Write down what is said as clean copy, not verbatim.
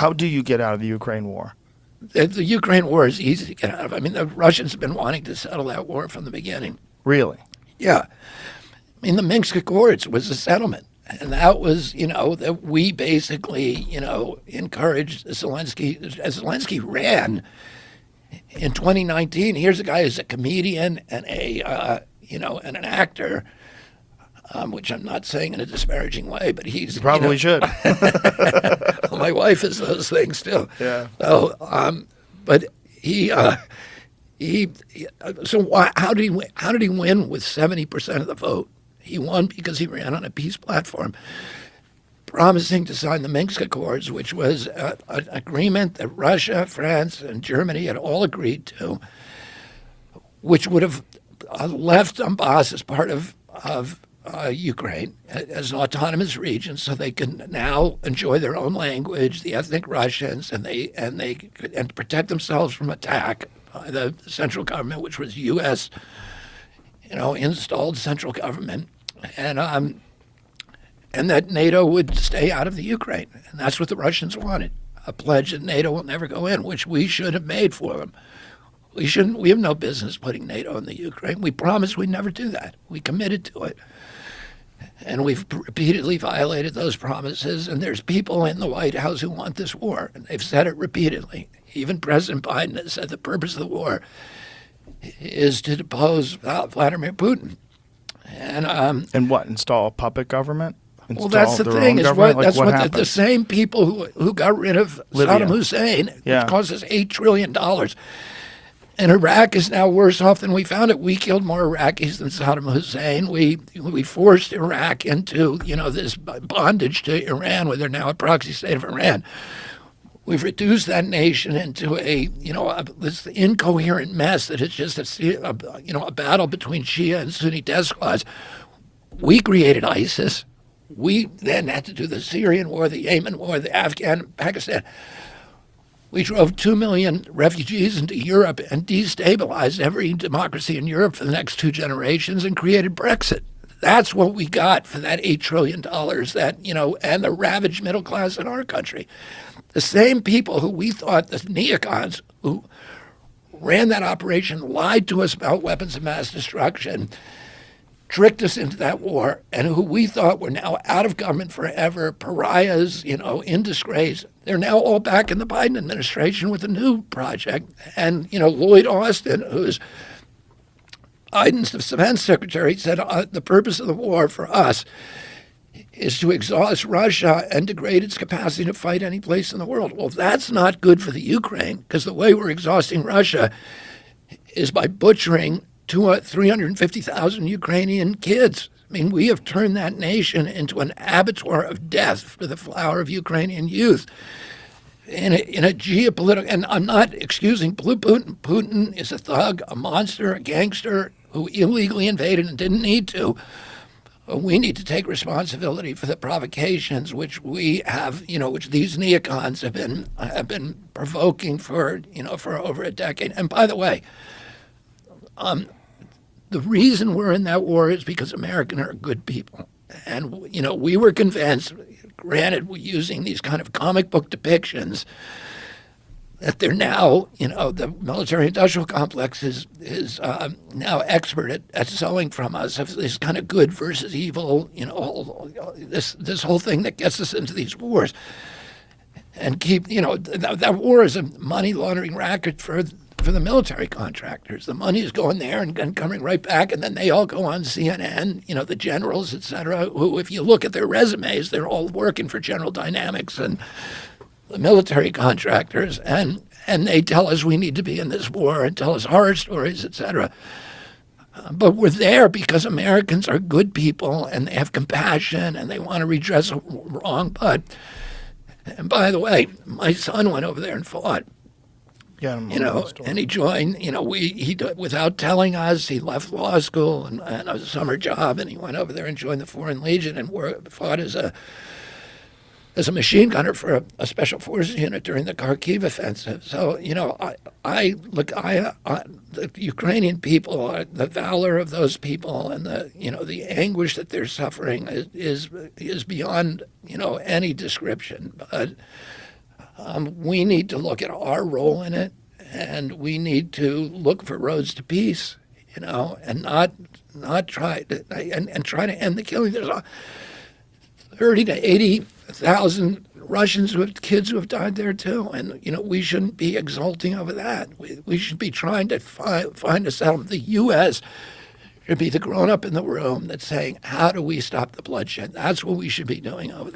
How do you get out of the Ukraine war? The Ukraine war is easy to get out of. I mean, the Russians have been wanting to settle that war from the beginning. Really? Yeah. I mean, the Minsk Accords was a settlement. And that was, that we basically, encouraged Zelensky. As Zelensky ran in 2019, here's a guy who's a comedian and and an actor, which I'm not saying in a disparaging way, but he's... You probably should. Well, my wife is those things too. Yeah. So, but how did he win? How did he win with 70% of the vote? He won because he ran on a peace platform, promising to sign the Minsk Accords, which was an agreement that Russia, France, and Germany had all agreed to, which would have left Donbass as part of Ukraine as an autonomous region, so they can now enjoy their own language, the ethnic Russians, and protect themselves from attack by the central government, which was U.S. Installed central government, and that NATO would stay out of the Ukraine, and that's what the Russians wanted, a pledge that NATO will never go in, which we should have made for them. We shouldn't. We have no business putting NATO in the Ukraine. We promised we'd never do that. We committed to it, and we've repeatedly violated those promises. And there's people in the White House who want this war, and they've said it repeatedly. Even President Biden has said the purpose of the war is to depose Vladimir Putin. And what? Install a puppet government? Well, that's the thing. The same people who got rid of Libya. Saddam Hussein, Yeah. which cost us $8 trillion. And Iraq is now worse off than we found it. We killed more Iraqis than Saddam Hussein. We forced Iraq into this bondage to Iran, where they're now a proxy state of Iran. We've reduced that nation into this incoherent mess that is just a battle between Shia and Sunni despots. We created ISIS. We then had to do the Syrian war, the Yemen war, the Afghan, Pakistan. We drove 2 million refugees into Europe and destabilized every democracy in Europe for the next 2 generations and created Brexit. That's what we got for that $8 trillion and the ravaged middle class in our country. The same people who we thought, the neocons who ran that operation, lied to us about weapons of mass destruction, tricked us into that war, and who we thought were now out of government forever, pariahs, in disgrace. They're now all back in the Biden administration with a new project. And, Lloyd Austin, who's Biden's defense secretary, said the purpose of the war for us is to exhaust Russia and degrade its capacity to fight any place in the world. Well, that's not good for the Ukraine, because the way we're exhausting Russia is by butchering 350,000 Ukrainian kids. I mean, we have turned that nation into an abattoir of death for the flower of Ukrainian youth. In a geopolitical, and I'm not excusing Putin. Putin is a thug, a monster, a gangster who illegally invaded and didn't need to. We need to take responsibility for the provocations which we have, which these neocons have been provoking for over a decade. And by the way, the reason we're in that war is because Americans are good people. And, we were convinced, granted, we're using these kind of comic book depictions, that they're now, the military-industrial complex is now expert at selling from us of this kind of good versus evil, this whole thing that gets us into these wars. And that war is a money laundering racket for the military contractors. The money is going there and coming right back, and then they all go on CNN, the generals, et cetera, who, if you look at their resumes, they're all working for General Dynamics and the military contractors, and they tell us we need to be in this war and tell us horror stories, et cetera. But we're there because Americans are good people, and they have compassion, and they want to redress a wrong. But, and by the way, my son went over there and fought. Yeah, and he joined, he without telling us, he left law school and a summer job, and he went over there and joined the Foreign Legion and fought as a machine gunner for a special forces unit during the Kharkiv offensive. So, the Ukrainian people, the valor of those people, and the anguish that they're suffering is beyond any description. But We need to look at our role in it, and we need to look for roads to peace, and not try to and try to end the killing. There's 30 to 80,000 Russians kids who have died there too, and we shouldn't be exulting over that. We should be trying to find a settlement. The U.S. should be the grown up in the room that's saying, how do we stop the bloodshed? That's what we should be doing over there.